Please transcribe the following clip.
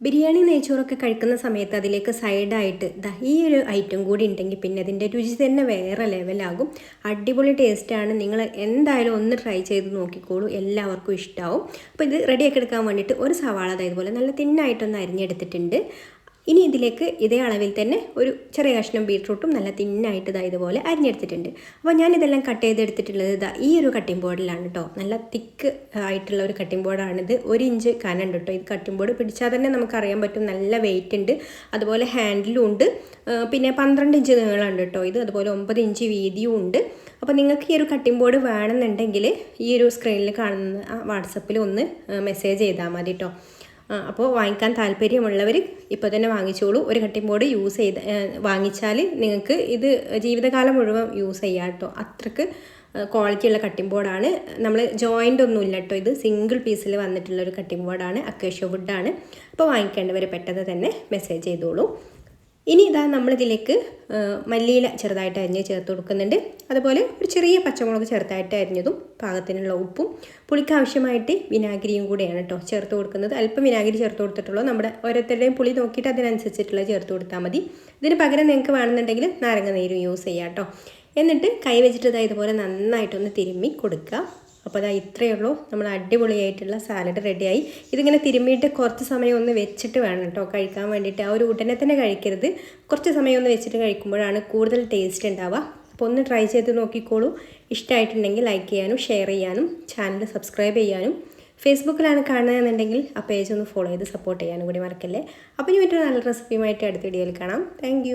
ബിരിയാണി നെയ്ച്ചോറൊക്കെ കഴിക്കുന്ന സമയത്ത് അതിലേക്ക് സൈഡായിട്ട് ഈ ഒരു ഐറ്റം കൂടി ഉണ്ടെങ്കിൽ പിന്നെ അതിൻ്റെ രുചി തന്നെ വേറെ ലെവലാകും. അടിപൊളി ടേസ്റ്റാണ്. നിങ്ങൾ എന്തായാലും ഒന്ന് ട്രൈ ചെയ്ത് നോക്കിക്കോളൂ, എല്ലാവർക്കും ഇഷ്ടമാവും. അപ്പോൾ ഇത് റെഡിയാക്കി എടുക്കാൻ വേണ്ടിയിട്ട് ഒരു സവാള ഇതുപോലെ നല്ല തിന്നായിട്ടൊന്ന് അരിഞ്ഞെടുത്തിട്ടുണ്ട്. ഇനി ഇതിലേക്ക് ഇതേ അളവിൽ തന്നെ ഒരു ചെറിയ കഷ്ണം ബീട്രൂട്ടും നല്ല തിന്നായിട്ട് ഇതുപോലെ അരിഞ്ഞെടുത്തിട്ടുണ്ട്. അപ്പോൾ ഞാനിതെല്ലാം കട്ട് ചെയ്തെടുത്തിട്ടുള്ളത് ഈ ഒരു കട്ടിംഗ് ബോർഡിലാണ് കേട്ടോ. നല്ല തിക്ക് ആയിട്ടുള്ള ഒരു കട്ടിംഗ് ബോർഡാണിത്. 1 ഇഞ്ച് കനമുണ്ട് കേട്ടോ. ഇത് കട്ടിംഗ് ബോർഡ് പിടിച്ചാൽ തന്നെ നമുക്കറിയാൻ പറ്റും നല്ല വെയിറ്റ് ഉണ്ട്. അതുപോലെ ഹാൻഡിലും ഉണ്ട്. പിന്നെ 12 ഇഞ്ച് നീളമുണ്ട് കേട്ടോ ഇത്. അതുപോലെ 9 ഇഞ്ച് വീതിയും ഉണ്ട്. അപ്പോൾ നിങ്ങൾക്ക് ഈ ഒരു കട്ടിംഗ് ബോർഡ് വേണമെന്നുണ്ടെങ്കിൽ ഈ ഒരു സ്ക്രീനിൽ കാണുന്ന വാട്സപ്പിൽ ഒന്ന് മെസ്സേജ് ചെയ്താൽ മതി കേട്ടോ. അപ്പോൾ വാങ്ങിക്കാൻ താല്പര്യമുള്ളവർ ഇപ്പോൾ തന്നെ വാങ്ങിച്ചോളൂ. ഒരു കട്ടിംഗ് ബോർഡ് വാങ്ങിച്ചാൽ നിങ്ങൾക്ക് ഇത് ജീവിതകാലം മുഴുവൻ യൂസ് ചെയ്യാം കേട്ടോ. അത്രയ്ക്ക് ക്വാളിറ്റിയുള്ള കട്ടിംഗ് ബോർഡാണ്. നമ്മൾ ജോയിൻ്റ് ഒന്നും ഇല്ല കേട്ടോ. ഇത് സിംഗിൾ പീസിൽ വന്നിട്ടുള്ളൊരു കട്ടിംഗ് ബോർഡാണ്. അക്കേഷ്യ വുഡാണ്. അപ്പോൾ വാങ്ങിക്കേണ്ടവർ പെട്ടെന്ന് തന്നെ മെസ്സേജ് ചെയ്തോളൂ. ഇനി നമ്മളിതിലേക്ക് മല്ലിയില ചെറുതായിട്ട് അരിഞ്ഞ് ചേർത്ത് കൊടുക്കുന്നുണ്ട്. അതുപോലെ ഒരു ചെറിയ പച്ചമുളക് ചെറുതായിട്ട് അരിഞ്ഞതും പാകത്തിനുള്ള ഉപ്പും പുളിക്ക് ആവശ്യമായിട്ട് വിനാഗിരിയും കൂടെയാണ് കേട്ടോ ചേർത്ത് കൊടുക്കുന്നത്. അല്പം വിനാഗിരി ചേർത്ത് കൊടുത്തിട്ടുള്ളൂ. നമ്മുടെ ഓരോരുത്തരുടെയും പുളി നോക്കിയിട്ട് അതിനനുസരിച്ചിട്ടുള്ള ചേർത്ത് കൊടുത്താൽ മതി. ഇതിന് പകരം നിങ്ങൾക്ക് വേണമെന്നുണ്ടെങ്കിൽ നാരങ്ങ നീരും യൂസ് ചെയ്യാം കേട്ടോ. എന്നിട്ട് കൈ വെച്ചിട്ട് ഇതുപോലെ നന്നായിട്ടൊന്ന് തിരുമ്മി കൊടുക്കുക. അപ്പോൾ ഇത്രയേ ഉള്ളൂ, നമ്മൾ അടിപൊളിയായിട്ടുള്ള സാലഡ് റെഡിയായി. ഇതിങ്ങനെ തിരുമ്മിയിട്ട് കുറച്ച് സമയം ഒന്ന് വെച്ചിട്ട് വേണം കേട്ടോ കഴിക്കാൻ വേണ്ടിയിട്ട്. ആ ഒരു ഉടനെ തന്നെ കഴിക്കരുത്. കുറച്ച് സമയം ഒന്ന് വെച്ചിട്ട് കഴിക്കുമ്പോഴാണ് കൂടുതൽ ടേസ്റ്റ് ഉണ്ടാവുക. അപ്പോൾ ഒന്ന് ട്രൈ ചെയ്ത് നോക്കിക്കോളൂ. ഇഷ്ടമായിട്ടുണ്ടെങ്കിൽ ലൈക്ക് ചെയ്യാനും ഷെയർ ചെയ്യാനും ചാനൽ സബ്സ്ക്രൈബ് ചെയ്യാനും ഫേസ്ബുക്കിലാണ് കാണുന്നതെന്നുണ്ടെങ്കിൽ ആ പേജ് ഒന്ന് ഫോളോ ചെയ്ത് സപ്പോർട്ട് ചെയ്യാനും കൂടി മറക്കല്ലേ. അപ്പോൾ ഇനി മറ്റൊരു നല്ല റെസിപ്പിയുമായിട്ട് അടുത്ത വീഡിയോയിൽ കാണാം. താങ്ക്